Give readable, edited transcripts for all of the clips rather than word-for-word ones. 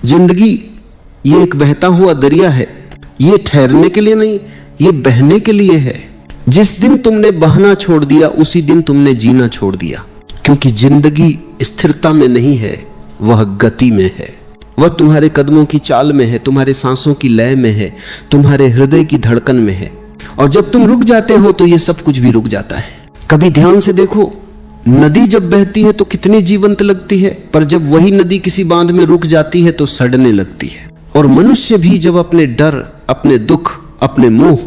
जिंदगी ये एक बहता हुआ दरिया है, ये ठहरने के लिए नहीं, ये बहने के लिए है। जिस दिन तुमने बहना छोड़ दिया उसी दिन तुमने जीना छोड़ दिया, क्योंकि जिंदगी स्थिरता में नहीं है, वह गति में है। वह तुम्हारे कदमों की चाल में है, तुम्हारे सांसों की लय में है, तुम्हारे हृदय की धड़कन में है। और जब तुम रुक जाते हो तो ये सब कुछ भी रुक जाता है। कभी ध्यान से देखो, नदी जब बहती है तो कितनी जीवंत लगती है, पर जब वही नदी किसी बांध में रुक जाती है तो सड़ने लगती है। और मनुष्य भी जब अपने डर, अपने दुख, अपने मोह,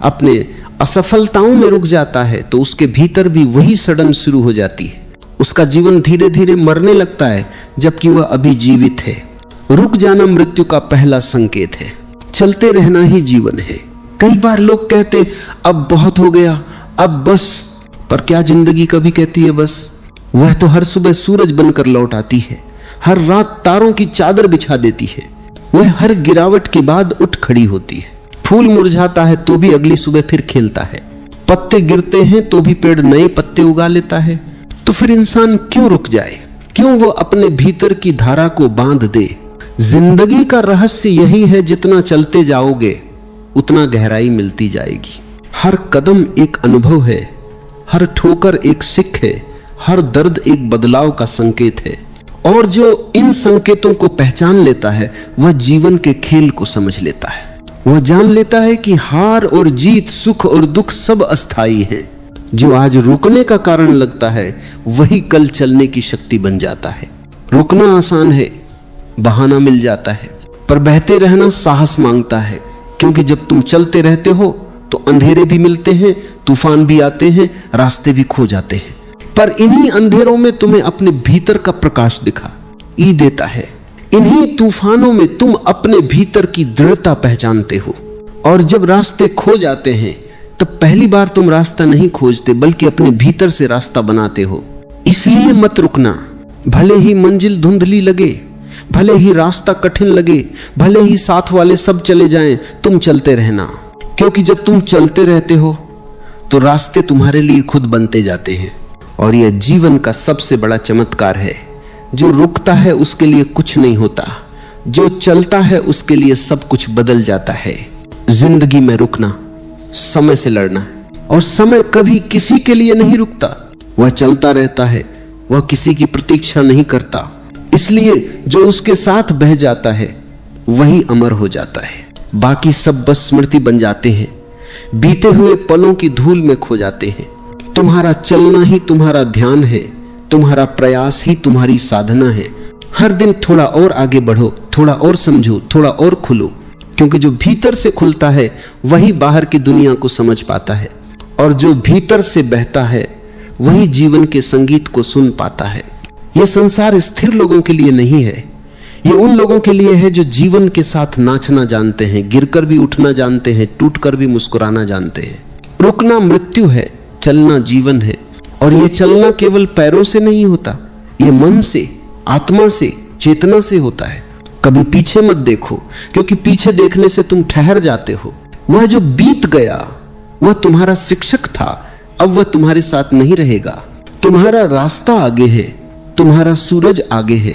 अपने असफलताओं में रुक जाता है तो उसके भीतर भी वही सड़न शुरू हो जाती है। उसका जीवन धीरे धीरे मरने लगता है, जबकि वह अभी जीवित है। रुक जाना मृत्यु का पहला संकेत है। चलते रहना ही जीवन है। कई बार लोग कहते अब बहुत हो गया, अब बस, पर क्या जिंदगी कभी कहती है बस? वह तो हर सुबह सूरज बनकर लौट आती है, हर रात तारों की चादर बिछा देती है। वह हर गिरावट के बाद उठ खड़ी होती है। फूल मुरझाता है तो भी अगली सुबह फिर खिलता है। पत्ते गिरते हैं तो भी पेड़ नए पत्ते उगा लेता है। तो फिर इंसान क्यों रुक जाए? क्यों वो अपने भीतर की धारा को बांध दे? जिंदगी का रहस्य यही है, जितना चलते जाओगे उतना गहराई मिलती जाएगी। हर कदम एक अनुभव है, हर ठोकर एक सीख है, हर दर्द एक बदलाव का संकेत है। और जो इन संकेतों को पहचान लेता है वह जीवन के खेल को समझ लेता है। वह जान लेता है कि हार और जीत, सुख और दुख सब अस्थाई हैं। जो आज रुकने का कारण लगता है वही कल चलने की शक्ति बन जाता है। रुकना आसान है, बहाना मिल जाता है, पर बहते रहना साहस मांगता है। क्योंकि जब तुम चलते रहते हो तो अंधेरे भी मिलते हैं, तूफान भी आते हैं, रास्ते भी खो जाते हैं, पर इन्हीं अंधेरों में तुम्हें अपने भीतर का प्रकाश दिखाई देता है। इन्हीं तूफानों में तुम अपने भीतर की दृढ़ता पहचानते हो। और जब रास्ते खो जाते हैं तब पहली बार तुम रास्ता नहीं खोजते बल्कि अपने भीतर से रास्ता बनाते हो। इसलिए मत रुकना। भले ही मंजिल धुंधली लगे, भले ही रास्ता कठिन लगे, भले ही साथ वाले सब चले जाएं, तुम चलते रहना। क्योंकि जब तुम चलते रहते हो तो रास्ते तुम्हारे लिए खुद बनते जाते हैं। और यह जीवन का सबसे बड़ा चमत्कार है। जो रुकता है उसके लिए कुछ नहीं होता, जो चलता है उसके लिए सब कुछ बदल जाता है। जिंदगी में रुकना, समय से लड़ना, और समय कभी किसी के लिए नहीं रुकता, वह चलता रहता है, वह किसी की प्रतीक्षा नहीं करता। इसलिए जो उसके साथ बह जाता है वही अमर हो जाता है। बाकी सब बस स्मृति बन जाते हैं, बीते हुए पलों की धूल में खो जाते हैं। तुम्हारा चलना ही तुम्हारा ध्यान है, तुम्हारा प्रयास ही तुम्हारी साधना है। हर दिन थोड़ा और आगे बढ़ो, थोड़ा और समझो, थोड़ा और खुलो, क्योंकि जो भीतर से खुलता है वही बाहर की दुनिया को समझ पाता है, और जो भीतर से बहता है वही जीवन के संगीत को सुन पाता है। यह संसार स्थिर लोगों के लिए नहीं है, ये उन लोगों के लिए है जो जीवन के साथ नाचना जानते हैं, गिरकर भी उठना जानते हैं, टूटकर भी मुस्कुराना जानते हैं। रुकना मृत्यु है, चलना जीवन है। और यह चलना केवल पैरों से नहीं होता, यह मन से, आत्मा से, चेतना से होता है। कभी पीछे मत देखो, क्योंकि पीछे देखने से तुम ठहर जाते हो। वह जो बीत गया वह तुम्हारा शिक्षक था, अब वह तुम्हारे साथ नहीं रहेगा। तुम्हारा रास्ता आगे है, तुम्हारा सूरज आगे है।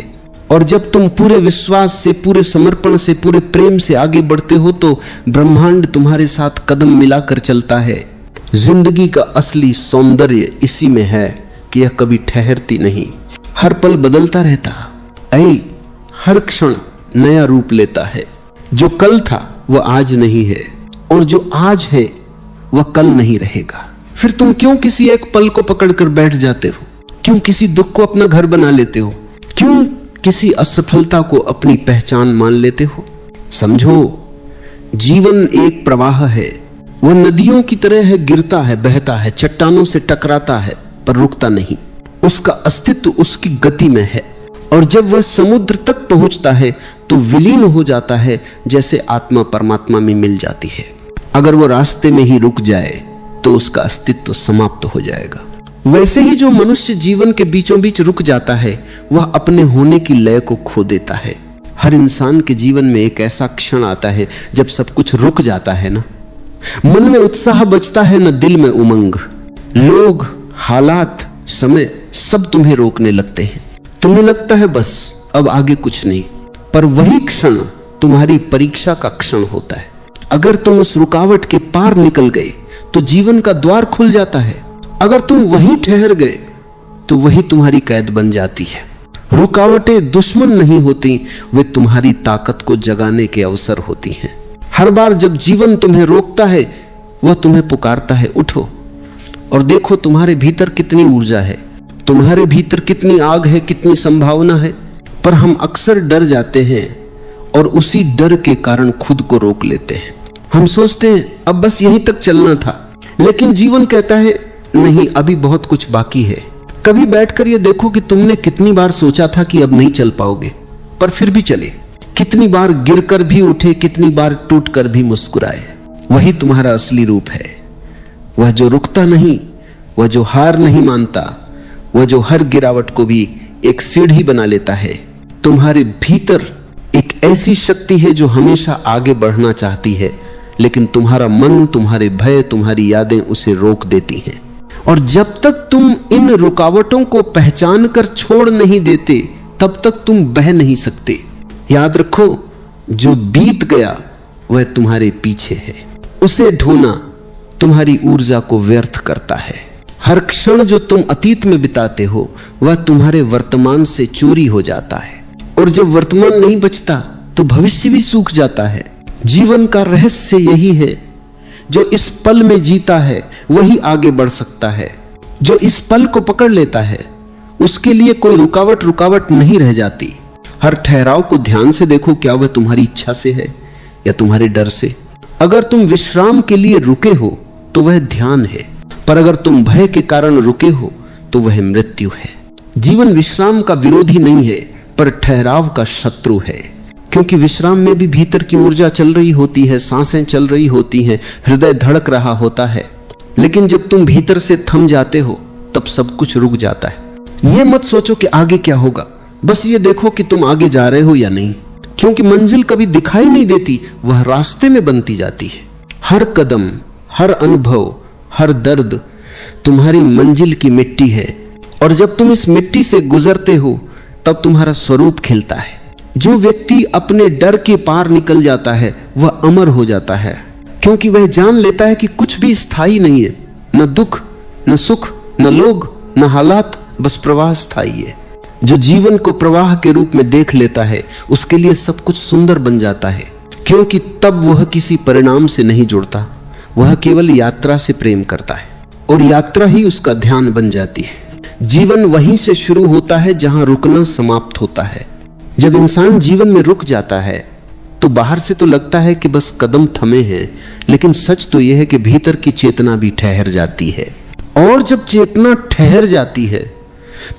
और जब तुम पूरे विश्वास से, पूरे समर्पण से, पूरे प्रेम से आगे बढ़ते हो तो ब्रह्मांड तुम्हारे साथ कदम मिलाकर चलता है। जिंदगी का असली सौंदर्य इसी में है कि यह कभी ठहरती नहीं, हर पल बदलता रहता है, हर क्षण नया रूप लेता है। जो कल था वह आज नहीं है, और जो आज है वह कल नहीं रहेगा। फिर तुम क्यों किसी एक पल को पकड़कर बैठ जाते हो? क्यों किसी दुख को अपना घर बना लेते हो? क्यों किसी असफलता को अपनी पहचान मान लेते हो? समझो, जीवन एक प्रवाह है। वह नदियों की तरह है, गिरता है, बहता है, चट्टानों से टकराता है, पर रुकता नहीं। उसका अस्तित्व उसकी गति में है। और जब वह समुद्र तक पहुंचता है तो विलीन हो जाता है, जैसे आत्मा परमात्मा में मिल जाती है। अगर वो रास्ते में ही रुक जाए तो उसका अस्तित्व समाप्त हो जाएगा। वैसे ही जो मनुष्य जीवन के बीचों बीच रुक जाता है वह अपने होने की लय को खो देता है। हर इंसान के जीवन में एक ऐसा क्षण आता है जब सब कुछ रुक जाता है ना, मन में उत्साह बचता है, न दिल में उमंग। लोग, हालात, समय सब तुम्हें रोकने लगते हैं। तुम्हें लगता है बस अब आगे कुछ नहीं, पर वही क्षण तुम्हारी परीक्षा का क्षण होता है। अगर तुम उस रुकावट के पार निकल गए तो जीवन का द्वार खुल जाता है। अगर तुम वहीं ठहर गए तो वही तुम्हारी कैद बन जाती है। रुकावटें दुश्मन नहीं होती, वे तुम्हारी ताकत को जगाने के अवसर होती हैं। हर बार जब जीवन तुम्हें रोकता है, वह तुम्हें पुकारता है, उठो और देखो तुम्हारे भीतर कितनी ऊर्जा है, तुम्हारे भीतर कितनी आग है, कितनी संभावना है। पर हम अक्सर डर जाते हैं और उसी डर के कारण खुद को रोक लेते हैं। हम सोचते हैं अब बस यहीं तक चलना था, लेकिन जीवन कहता है नहीं, अभी बहुत कुछ बाकी है। कभी बैठकर ये देखो कि तुमने कितनी बार सोचा था कि अब नहीं चल पाओगे, पर फिर भी चले। कितनी बार गिरकर भी उठे, कितनी बार टूटकर भी मुस्कुराए। वही तुम्हारा असली रूप है, वह जो रुकता नहीं, वह जो हार नहीं मानता, वह जो हर गिरावट को भी एक सीढ़ी बना लेता है। तुम्हारे भीतर एक ऐसी शक्ति है जो हमेशा आगे बढ़ना चाहती है, लेकिन तुम्हारा मन, तुम्हारे भय, तुम्हारी यादें उसे रोक देती हैं। और जब तक तुम इन रुकावटों को पहचान कर छोड़ नहीं देते, तब तक तुम बह नहीं सकते। याद रखो, जो बीत गया वह तुम्हारे पीछे है। उसे ढोना तुम्हारी ऊर्जा को व्यर्थ करता है। हर क्षण जो तुम अतीत में बिताते हो वह तुम्हारे वर्तमान से चोरी हो जाता है, और जब वर्तमान नहीं बचता तो भविष्य भी सूख जाता है। जीवन का रहस्य यही है, जो इस पल में जीता है वही आगे बढ़ सकता है। जो इस पल को पकड़ लेता है उसके लिए कोई रुकावट नहीं रह जाती। हर ठहराव को ध्यान से देखो, क्या वह तुम्हारी इच्छा से है या तुम्हारे डर से। अगर तुम विश्राम के लिए रुके हो तो वह ध्यान है, पर अगर तुम भय के कारण रुके हो तो वह मृत्यु है। जीवन विश्राम का विरोधी नहीं है, पर ठहराव का शत्रु है, क्योंकि विश्राम में भी भीतर की ऊर्जा चल रही होती है, सांसें चल रही होती हैं, हृदय धड़क रहा होता है। लेकिन जब तुम भीतर से थम जाते हो तब सब कुछ रुक जाता है। यह मत सोचो कि आगे क्या होगा, बस ये देखो कि तुम आगे जा रहे हो या नहीं, क्योंकि मंजिल कभी दिखाई नहीं देती, वह रास्ते में बनती जाती है। हर कदम, हर अनुभव, हर दर्द तुम्हारी मंजिल की मिट्टी है, और जब तुम इस मिट्टी से गुजरते हो तब तुम्हारा स्वरूप खिलता है। जो व्यक्ति अपने डर के पार निकल जाता है वह अमर हो जाता है, क्योंकि वह जान लेता है कि कुछ भी स्थायी नहीं है, न दुख, न सुख, न लोग, न हालात, बस प्रवाह स्थायी है। जो जीवन को प्रवाह के रूप में देख लेता है उसके लिए सब कुछ सुंदर बन जाता है, क्योंकि तब वह किसी परिणाम से नहीं जुड़ता, वह केवल यात्रा से प्रेम करता है, और यात्रा ही उसका ध्यान बन जाती है। जीवन वहीं से शुरू होता है जहां रुकना समाप्त होता है। जब इंसान जीवन में रुक जाता है तो बाहर से तो लगता है कि बस कदम थमे हैं, लेकिन सच तो यह है कि भीतर की चेतना भी ठहर जाती है। और जब चेतना ठहर जाती है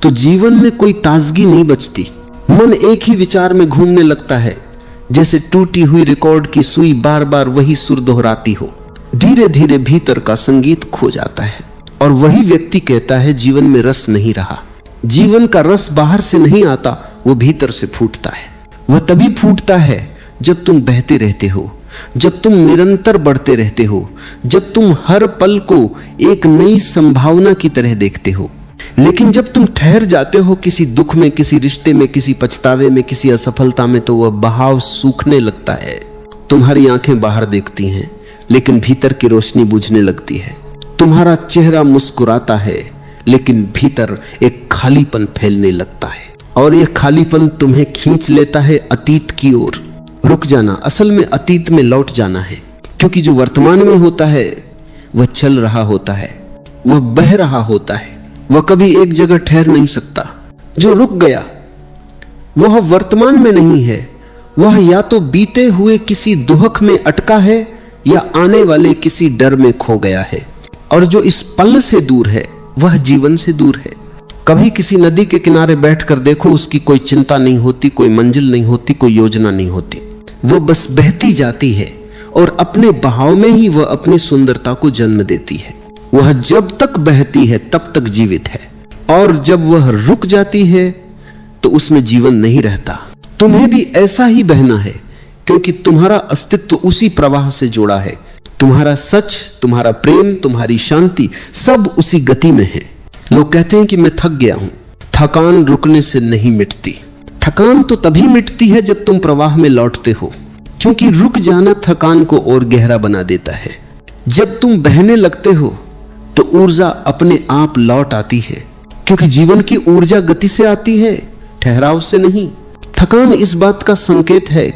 तो जीवन में कोई ताजगी नहीं बचती। मन एक ही विचार में घूमने लगता है, जैसे टूटी हुई रिकॉर्ड की सुई बार बार वही सुर दोहराती हो। धीरे धीरे भीतर का संगीत खो जाता है, और वही व्यक्ति कहता है जीवन में रस नहीं रहा। जीवन का रस बाहर से नहीं आता, वो भीतर से फूटता है। वह तभी फूटता है जब तुम बहते रहते हो, जब तुम निरंतर बढ़ते रहते हो, जब तुम हर पल को एक नई संभावना की तरह देखते हो। लेकिन जब तुम ठहर जाते हो किसी दुख में, किसी रिश्ते में, किसी पछतावे में, किसी असफलता में, तो वह बहाव सूखने लगता है। तुम्हारी आंखें बाहर देखती हैं, लेकिन भीतर की रोशनी बुझने लगती है। तुम्हारा चेहरा मुस्कुराता है, लेकिन भीतर एक खालीपन फैलने लगता है, और यह खालीपन तुम्हें खींच लेता है अतीत की ओर। रुक जाना असल में अतीत में लौट जाना है, क्योंकि जो वर्तमान में होता है वह चल रहा होता है, वह बह रहा होता है, वह कभी एक जगह ठहर नहीं सकता। जो रुक गया वह वर्तमान में नहीं है, वह या तो बीते हुए किसी दुहक में अटका है या आने वाले किसी डर में खो गया है। और जो इस पल से दूर है वह जीवन से दूर है। कभी किसी नदी के किनारे बैठकर देखो, उसकी कोई चिंता नहीं होती, कोई मंजिल नहीं होती, कोई योजना नहीं होती, वो बस बहती जाती है, और अपने बहाव में ही वह अपनी सुंदरता को जन्म देती है। वह जब तक बहती है तब तक जीवित है, और जब वह रुक जाती है तो उसमें जीवन नहीं रहता। तुम्हें भी ऐसा ही बहना है, क्योंकि तुम्हारा अस्तित्व उसी प्रवाह से जुड़ा है। तुम्हारा सच, तुम्हारा प्रेम, तुम्हारी शांति सब उसी गति में है। लोग कहते हैं कि मैं थक गया हूं। थकान रुकने से नहीं मिटती, थकान तो तभी मिटती है जब तुम प्रवाह में लौटते हो, क्योंकि रुक जाना थकान को और गहरा बना देता है। जब तुम बहने लगते हो तो ऊर्जा अपने आप लौट आती है, क्योंकि जीवन की ऊर्जा गति से आती है, ठहराव से नहीं। थकान इस बात का संकेत है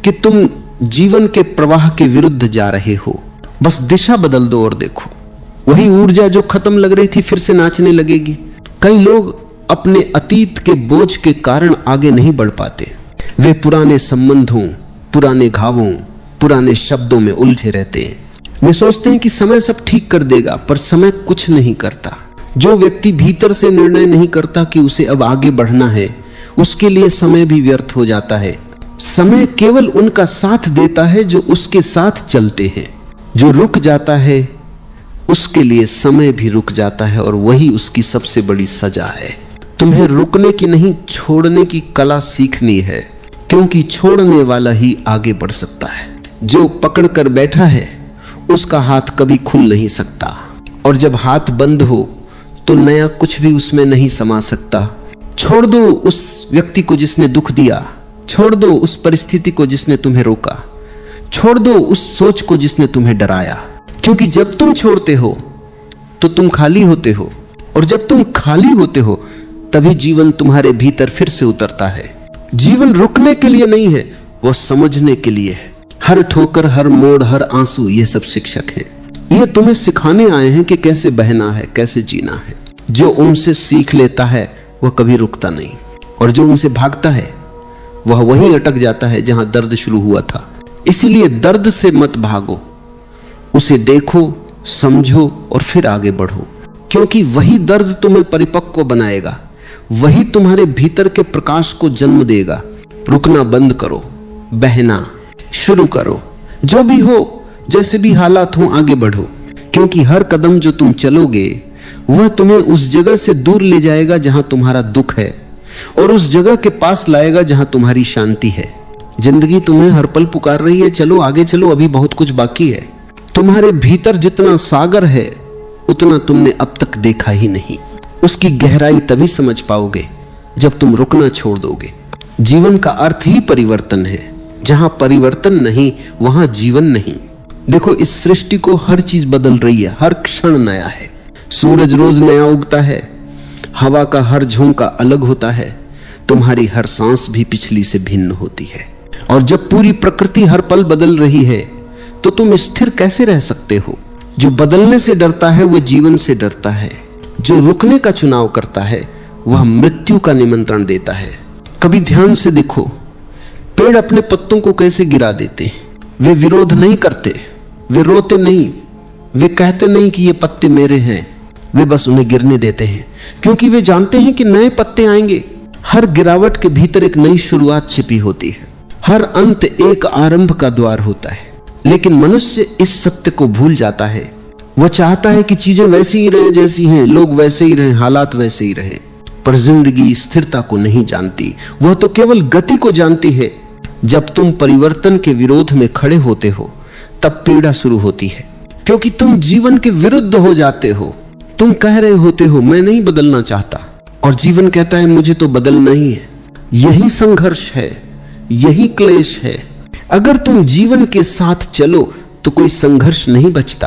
कि तुम जीवन के प्रवाह के विरुद्ध जा रहे हो। बस दिशा बदल दो और देखो, वही ऊर्जा जो खत्म लग रही थी फिर से नाचने लगेगी। कई लोग अपने अतीत के बोझ के कारण आगे नहीं बढ़ पाते। वे पुराने संबंधों, पुराने घावों, पुराने शब्दों में उलझे रहते हैं। वे सोचते हैं कि समय सब ठीक कर देगा, पर समय कुछ नहीं करता। जो व्यक्ति भीतर से निर्णय नहीं करता कि उसे अब आगे बढ़ना है, उसके लिए समय भी व्यर्थ हो जाता है। समय केवल उनका साथ देता है जो उसके साथ चलते हैं। जो रुक जाता है उसके लिए समय भी रुक जाता है, और वही उसकी सबसे बड़ी सजा है। तुम्हें रुकने की नहीं, छोड़ने की कला सीखनी है, क्योंकि छोड़ने वाला ही आगे बढ़ सकता है। जो पकड़ कर बैठा है उसका हाथ कभी खुल नहीं सकता, और जब हाथ बंद हो तो नया कुछ भी उसमें नहीं समा सकता। छोड़ दो उस व्यक्ति को जिसने दुख दिया, छोड़ दो उस परिस्थिति को जिसने तुम्हें रोका, छोड़ दो उस सोच को जिसने तुम्हें डराया, क्योंकि जब तुम छोड़ते हो तो तुम खाली होते हो, और जब तुम खाली होते हो तभी जीवन तुम्हारे भीतर फिर से उतरता है। जीवन रुकने के लिए नहीं है, वो समझने के लिए है। हर ठोकर, हर मोड़, हर आंसू, ये सब शिक्षक हैं। ये तुम्हें सिखाने आए हैं कि कैसे बहना है, कैसे जीना है। जो उनसे सीख लेता है वह कभी रुकता नहीं, और जो उनसे भागता है वह वहीं अटक जाता है जहां दर्द शुरू हुआ था। इसीलिए दर्द से मत भागो, उसे देखो, समझो और फिर आगे बढ़ो, क्योंकि वही दर्द तुम्हें परिपक्व बनाएगा, वही तुम्हारे भीतर के प्रकाश को जन्म देगा। रुकना बंद करो, बहना शुरू करो। जो भी हो, जैसे भी हालात हो, आगे बढ़ो, क्योंकि हर कदम जो तुम चलोगे वह तुम्हें उस जगह से दूर ले जाएगा जहां तुम्हारा दुख है, और उस जगह के पास लाएगा जहां तुम्हारी शांति है। जिंदगी तुम्हें हर पल पुकार रही है, चलो आगे चलो, अभी बहुत कुछ बाकी है। तुम्हारे भीतर जितना सागर है उतना तुमने अब तक देखा ही नहीं। उसकी गहराई तभी समझ पाओगे जब तुम रुकना छोड़ दोगे। जीवन का अर्थ ही परिवर्तन है। जहां परिवर्तन नहीं वहां जीवन नहीं। देखो, इस सृष्टि को हर चीज बदल रही है, हर क्षण नया है। सूरज रोज नया उगता है, हवा का हर झोंका अलग होता है, तुम्हारी हर सांस भी पिछली से भिन्न होती है। और जब पूरी प्रकृति हर पल बदल रही है तो तुम स्थिर कैसे रह सकते हो? जो बदलने से डरता है वह जीवन से डरता है। जो रुकने का चुनाव करता है वह मृत्यु का निमंत्रण देता है। कभी ध्यान से देखो, पेड़ अपने पत्तों को कैसे गिरा देते हैं। वे विरोध नहीं करते, वे रोते नहीं, वे कहते नहीं कि ये पत्ते मेरे हैं, वे बस उन्हें गिरने देते हैं, क्योंकि वे जानते हैं कि नए पत्ते आएंगे। हर गिरावट के भीतर एक नई शुरुआत छिपी होती है। हर अंत एक आरंभ का द्वार होता है। लेकिन मनुष्य इस सत्य को भूल जाता है। वह चाहता है कि चीजें वैसी ही रहे जैसी हैं, लोग वैसे ही रहें, हालात वैसे ही रहें, पर जिंदगी स्थिरता को नहीं जानती। वह तो केवल गति को जानती है। जब तुम परिवर्तन के विरोध में खड़े होते हो तब पीड़ा शुरू होती है, क्योंकि तुम जीवन के विरुद्ध हो जाते हो। तुम कह रहे होते हो मैं नहीं बदलना चाहता, और जीवन कहता है मुझे तो बदलना ही है। यही संघर्ष है, यही क्लेश है। अगर तुम जीवन के साथ चलो तो कोई संघर्ष नहीं बचता।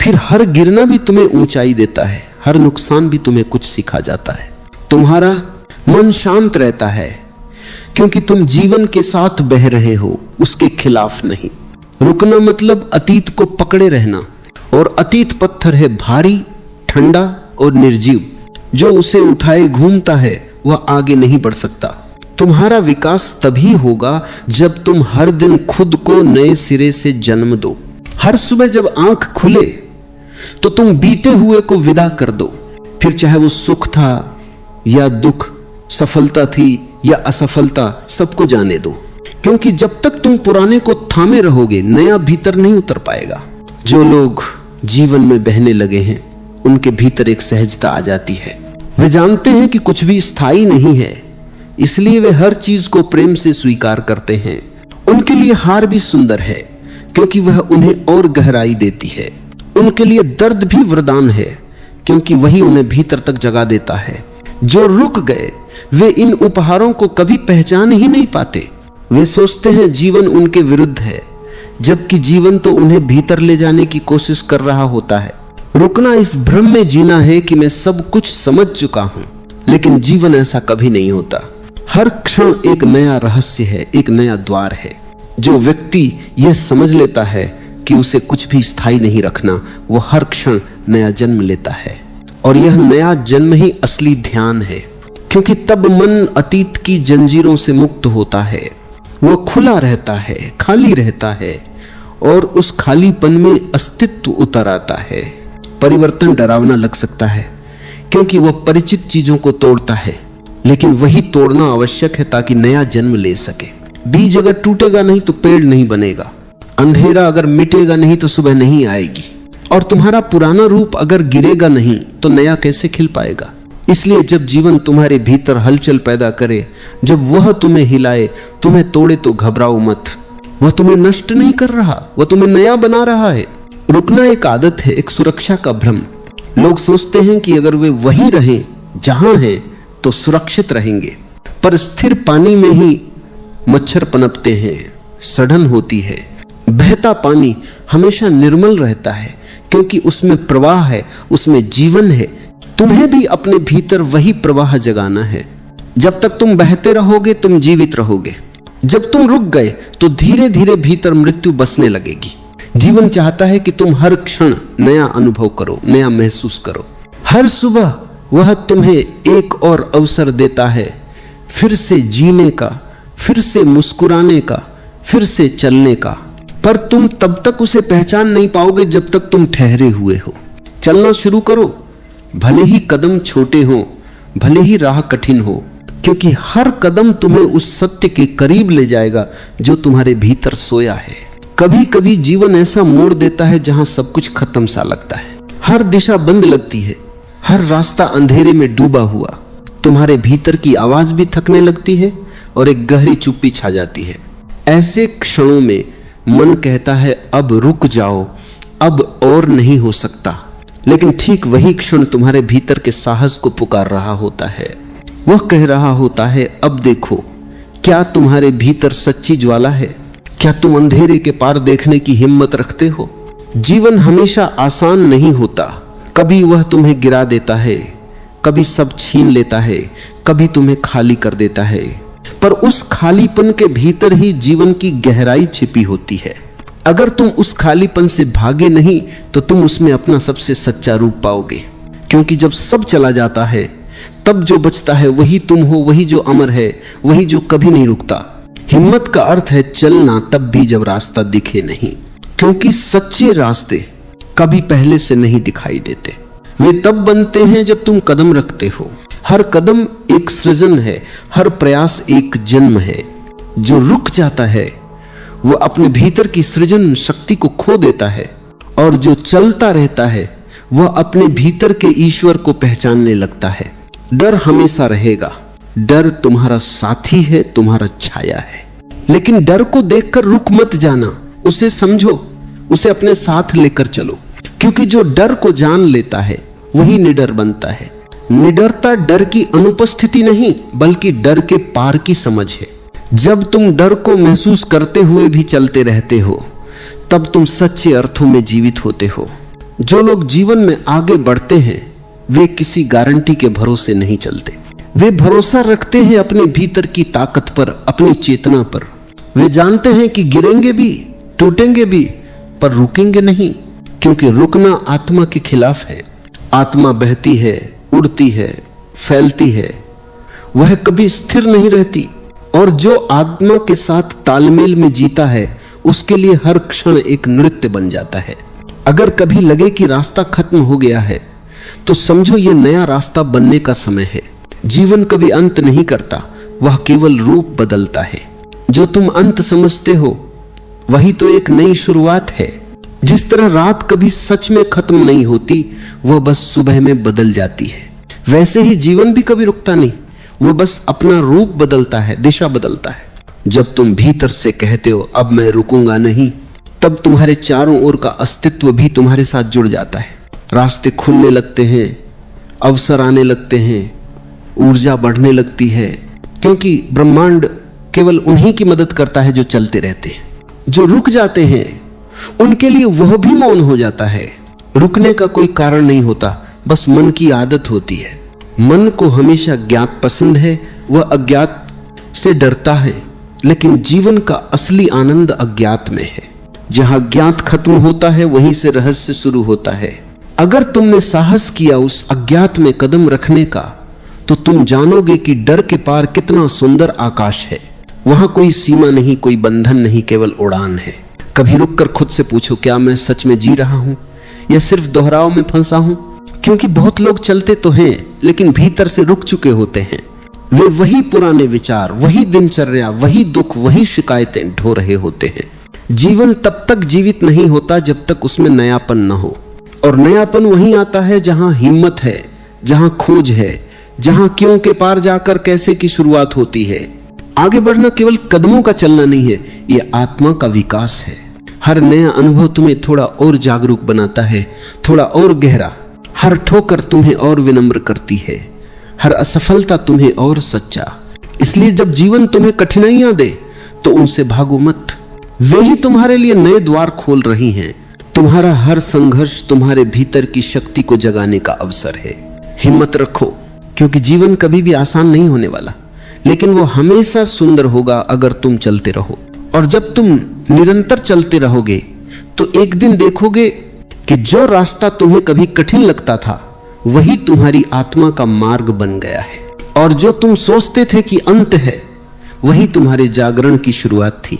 फिर हर गिरना भी तुम्हें ऊंचाई देता है, हर नुकसान भी तुम्हें कुछ सिखा जाता है। तुम्हारा मन शांत रहता है, क्योंकि तुम जीवन के साथ बह रहे हो, उसके खिलाफ नहीं। रुकना मतलब अतीत को पकड़े रहना, और अतीत पत्थर है भारी, ठंडा और निर्जीव। जो उसे उठाए घूमता है वह आगे नहीं बढ़ सकता। तुम्हारा विकास तभी होगा जब तुम हर दिन खुद को नए सिरे से जन्म दो। हर सुबह जब आंख खुले तो तुम बीते हुए को विदा कर दो, फिर चाहे वो सुख था या दुख, सफलता थी या असफलता, सबको जाने दो। क्योंकि जब तक तुम पुराने को थामे रहोगे नया भीतर नहीं उतर पाएगा। जो लोग जीवन में बहने लगे हैं उनके भीतर एक सहजता आ जाती है। वे जानते हैं कि कुछ भी स्थायी नहीं है, इसलिए वे हर चीज को प्रेम से स्वीकार करते हैं। उनके लिए हार भी सुंदर है, क्योंकि वह उन्हें और गहराई देती है। उनके लिए दर्द भी वरदान है, क्योंकि वही उन्हें भीतर तक जगा देता है। जो रुक गए वे इन उपहारों को कभी पहचान ही नहीं पाते। वे सोचते हैं जीवन उनके विरुद्ध है, जबकि जीवन तो उन्हें भीतर ले जाने की कोशिश कर रहा होता है। रुकना इस भ्रम में जीना है कि मैं सब कुछ समझ चुका हूं, लेकिन जीवन ऐसा कभी नहीं होता। हर क्षण एक नया रहस्य है, एक नया द्वार है। जो व्यक्ति यह समझ लेता है कि उसे कुछ भी स्थायी नहीं रखना, वो हर क्षण नया जन्म लेता है। और यह नया जन्म ही असली ध्यान है, क्योंकि तब मन अतीत की जंजीरों से मुक्त होता है। वो खुला रहता है, खाली रहता है, और उस खालीपन में अस्तित्व उतर आता है। परिवर्तन डरावना लग सकता है, क्योंकि वह परिचित चीजों को तोड़ता है, लेकिन वही तोड़ना आवश्यक है ताकि नया जन्म ले सके। बीज अगर टूटेगा नहीं तो पेड़ नहीं बनेगा, अंधेरा अगर मिटेगा नहीं तो सुबह नहीं आएगी, और तुम्हारा पुराना रूप अगर गिरेगा नहीं तो नया कैसे खिल पाएगा। इसलिए जब जीवन तुम्हारे भीतर हलचल पैदा करे, जब वह तुम्हें हिलाए, तुम्हें तोड़े, तो घबराओ मत। वह तुम्हें नष्ट नहीं कर रहा, वह तुम्हें नया बना रहा है। रुकना एक आदत है, एक सुरक्षा का भ्रम। लोग सोचते हैं कि अगर वे वहीं रहें जहां हैं तो सुरक्षित रहेंगे, पर स्थिर पानी में ही मच्छर पनपते हैं, सड़न होती है। बहता पानी हमेशा निर्मल रहता है, क्योंकि उसमें प्रवाह है, उसमें जीवन है। तुम्हें भी अपने भीतर वही प्रवाह जगाना है। जब तक तुम बहते रहोगे तुम जीवित रहोगे। जब तुम रुक गए तो धीरे धीरे भीतर मृत्यु बसने लगेगी। जीवन चाहता है कि तुम हर क्षण नया अनुभव करो, नया महसूस करो। हर सुबह वह तुम्हें एक और अवसर देता है, फिर से जीने का, फिर से मुस्कुराने का, फिर से चलने का। पर तुम तब तक उसे पहचान नहीं पाओगे जब तक तुम ठहरे हुए हो। चलना शुरू करो, भले ही कदम छोटे हो, भले ही राह कठिन हो, क्योंकि हर कदम तुम्हें उस सत्य के करीब ले जाएगा जो तुम्हारे भीतर सोया है। कभी कभी जीवन ऐसा मोड़ देता है जहां सब कुछ खत्म सा लगता है, हर दिशा बंद लगती है, हर रास्ता अंधेरे में डूबा हुआ। तुम्हारे भीतर की आवाज भी थकने लगती है और एक गहरी चुप्पी छा जाती है। ऐसे क्षणों में मन कहता है अब रुक जाओ, अब और नहीं हो सकता। लेकिन ठीक वही क्षण तुम्हारे भीतर के साहस को पुकार रहा होता है। वह कह रहा होता है अब देखो, क्या तुम्हारे भीतर सच्ची ज्वाला है? क्या तुम अंधेरे के पार देखने की हिम्मत रखते हो? जीवन हमेशा आसान नहीं होता। कभी वह तुम्हें गिरा देता है, कभी सब छीन लेता है, कभी तुम्हें खाली कर देता है। पर उस खालीपन के भीतर ही जीवन की गहराई छिपी होती है। अगर तुम उस खालीपन से भागे नहीं तो तुम उसमें अपना सबसे सच्चा रूप पाओगे, क्योंकि जब सब चला जाता है तब जो बचता है वही तुम हो, वही जो अमर है, वही जो कभी नहीं रुकता। हिम्मत का अर्थ है चलना तब भी जब रास्ता दिखे नहीं, क्योंकि सच्चे रास्ते कभी पहले से नहीं दिखाई देते। वे तब बनते हैं जब तुम कदम रखते हो। हर कदम एक सृजन है, हर प्रयास एक जन्म है। जो रुक जाता है वो अपने भीतर की सृजन शक्ति को खो देता है, और जो चलता रहता है वह अपने भीतर के ईश्वर को पहचानने लगता है। डर हमेशा रहेगा, डर तुम्हारा साथी है, तुम्हारा छाया है। लेकिन डर को देखकर रुक मत जाना, उसे समझो, उसे अपने साथ लेकर चलो, क्योंकि जो डर को जान लेता है वही निडर बनता है। निडरता डर की अनुपस्थिति नहीं बल्कि डर के पार की समझ है। जब तुम डर को महसूस करते हुए भी चलते रहते हो तब तुम सच्चे अर्थों में जीवित होते हो। जो लोग जीवन में आगे बढ़ते हैं वे किसी गारंटी के भरोसे नहीं चलते। वे भरोसा रखते हैं अपने भीतर की ताकत पर, अपनी चेतना पर। वे जानते हैं कि गिरेंगे भी, टूटेंगे भी, पर रुकेंगे नहीं, क्योंकि रुकना आत्मा के खिलाफ है। आत्मा बहती है, उड़ती है, फैलती है, वह कभी स्थिर नहीं रहती। और जो आत्मा के साथ तालमेल में जीता है उसके लिए हर क्षण एक नृत्य बन जाता है। अगर कभी लगे कि रास्ता खत्म हो गया है तो समझो यह नया रास्ता बनने का समय है। जीवन कभी अंत नहीं करता, वह केवल रूप बदलता है। जो तुम अंत समझते हो वही तो एक नई शुरुआत है। जिस तरह रात कभी सच में खत्म नहीं होती, वह बस सुबह में बदल जाती है, वैसे ही जीवन भी कभी रुकता नहीं, वो बस अपना रूप बदलता है, दिशा बदलता है। जब तुम भीतर से कहते हो अब मैं रुकूंगा नहीं, तब तुम्हारे चारों ओर का अस्तित्व भी तुम्हारे साथ जुड़ जाता है। रास्ते खुलने लगते हैं, अवसर आने लगते हैं, ऊर्जा बढ़ने लगती है, क्योंकि ब्रह्मांड केवल उन्हीं की मदद करता है जो चलते रहते हैं। जो रुक जाते हैं उनके लिए वह भी मौन हो जाता है। रुकने का कोई कारण नहीं होता, बस मन की आदत होती है। मन को हमेशा ज्ञात पसंद है, वह अज्ञात से डरता है, लेकिन जीवन का असली आनंद अज्ञात में है। जहां ज्ञात खत्म होता है वहीं से रहस्य शुरू होता है। अगर तुमने साहस किया उस अज्ञात में कदम रखने का, तो तुम जानोगे कि डर के पार कितना सुंदर आकाश है। वहां कोई सीमा नहीं, कोई बंधन नहीं, केवल उड़ान है। कभी रुककर खुद से पूछो, क्या मैं सच में जी रहा हूं या सिर्फ दोहराव में फंसा हूं? क्योंकि बहुत लोग चलते तो हैं, लेकिन भीतर से रुक चुके होते हैं। वे वही पुराने विचार, वही दिनचर्या, वही दुख, वही शिकायतें ढो रहे होते हैं। जीवन तब तक जीवित नहीं होता जब तक उसमें नयापन न हो, और नयापन वहीं आता है जहां हिम्मत है, जहां खोज है, जहां क्यों के पार जाकर कैसे की शुरुआत होती है। आगे बढ़ना केवल कदमों का चलना नहीं है, यह आत्मा का विकास है। हर नया अनुभव तुम्हें थोड़ा और जागरूक बनाता है, थोड़ा और गहरा। हर ठोकर तुम्हें और विनम्र करती है, हर असफलता तुम्हें और सच्चा। इसलिए जब जीवन तुम्हें कठिनाइयां दे तो उनसे भागो मत, वे ही तुम्हारे लिए नए द्वार खोल रही हैं। तुम्हारा हर संघर्ष तुम्हारे भीतर की शक्ति को जगाने का अवसर है। हिम्मत रखो, क्योंकि जीवन कभी भी आसान नहीं होने वाला, लेकिन वो हमेशा सुंदर होगा अगर तुम चलते रहो। और जब तुम निरंतर चलते रहोगे तो एक दिन देखोगे कि जो रास्ता तुम्हें कभी कठिन लगता था वही तुम्हारी आत्मा का मार्ग बन गया है, और जो तुम सोचते थे कि अंत है वही तुम्हारे जागरण की शुरुआत थी।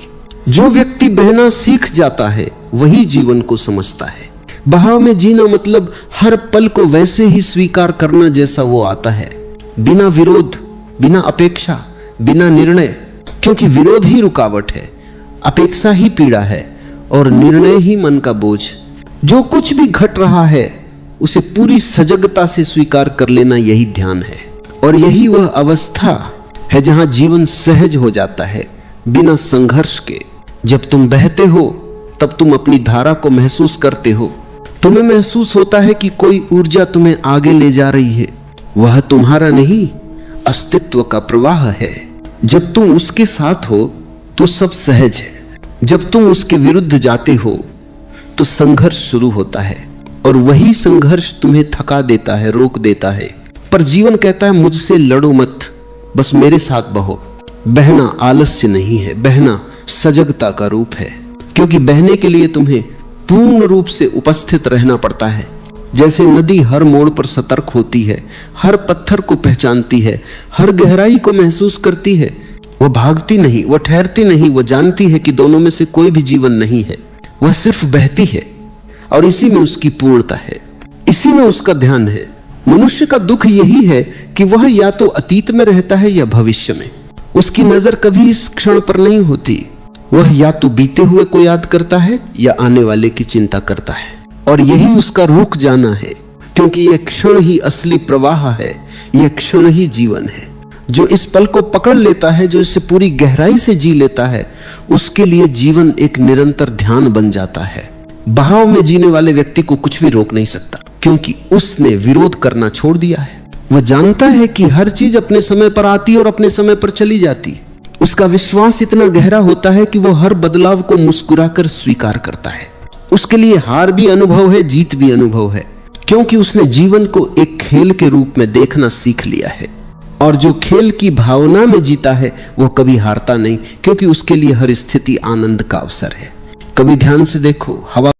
जो व्यक्ति बहना सीख जाता है वही जीवन को समझता है। बहाव में जीना मतलब हर पल को वैसे ही स्वीकार करना जैसा वो आता है, बिना विरोध, बिना अपेक्षा, बिना निर्णय। क्योंकि विरोध ही रुकावट है, अपेक्षा ही पीड़ा है, और निर्णय ही मन का बोझ। जो कुछ भी घट रहा है उसे पूरी सजगता से स्वीकार कर लेना, यही ध्यान है। और यही वह अवस्था है जहां जीवन सहज हो जाता है, बिना संघर्ष के। जब तुम बहते हो तब तुम अपनी धारा को महसूस करते हो। तुम्हें महसूस होता है कि कोई ऊर्जा तुम्हें आगे ले जा रही है। वह तुम्हारा नहीं, अस्तित्व का प्रवाह है। जब तुम उसके साथ हो तो सब सहज है। जब तुम उसके विरुद्ध जाते हो तो संघर्ष शुरू होता है, और वही संघर्ष तुम्हें थका देता है, रोक देता है। पर जीवन कहता है, मुझसे लड़ो मत, बस मेरे साथ बहो। बहना आलस्य नहीं है, बहना सजगता का रूप है। क्योंकि बहने के लिए तुम्हें पूर्ण रूप से उपस्थित रहना पड़ता है। जैसे नदी हर मोड़ पर सतर्क होती है, हर पत्थर को पहचानती है, हर गहराई को महसूस करती है। वह भागती नहीं, वह ठहरती नहीं, वह जानती है कि दोनों में से कोई भी जीवन नहीं है। वह सिर्फ बहती है, और इसी में उसकी पूर्णता है, इसी में उसका ध्यान है। मनुष्य का दुख यही है कि वह या तो अतीत में रहता है या भविष्य में। उसकी नजर कभी इस क्षण पर नहीं होती। वह या तो बीते हुए को याद करता है या आने वाले की चिंता करता है, और यही उसका रुक जाना है। क्योंकि यह क्षण ही असली प्रवाह है, यह क्षण ही जीवन है। जो इस पल को पकड़ लेता है, जो इसे पूरी गहराई से जी लेता है, उसके लिए जीवन एक निरंतर ध्यान बन जाता है। बहाव में जीने वाले व्यक्ति को कुछ भी रोक नहीं सकता, क्योंकि उसने विरोध करना छोड़ दिया है। वह जानता है कि हर चीज अपने समय पर आती और अपने समय पर चली जाती। उसका विश्वास इतना गहरा होता है कि वह हर बदलाव को मुस्कुराकर स्वीकार करता है। उसके लिए हार भी अनुभव है, जीत भी अनुभव है, क्योंकि उसने जीवन को एक खेल के रूप में देखना सीख लिया है। और जो खेल की भावना में जीता है वह कभी हारता नहीं, क्योंकि उसके लिए हर स्थिति आनंद का अवसर है। कभी ध्यान से देखो, हवा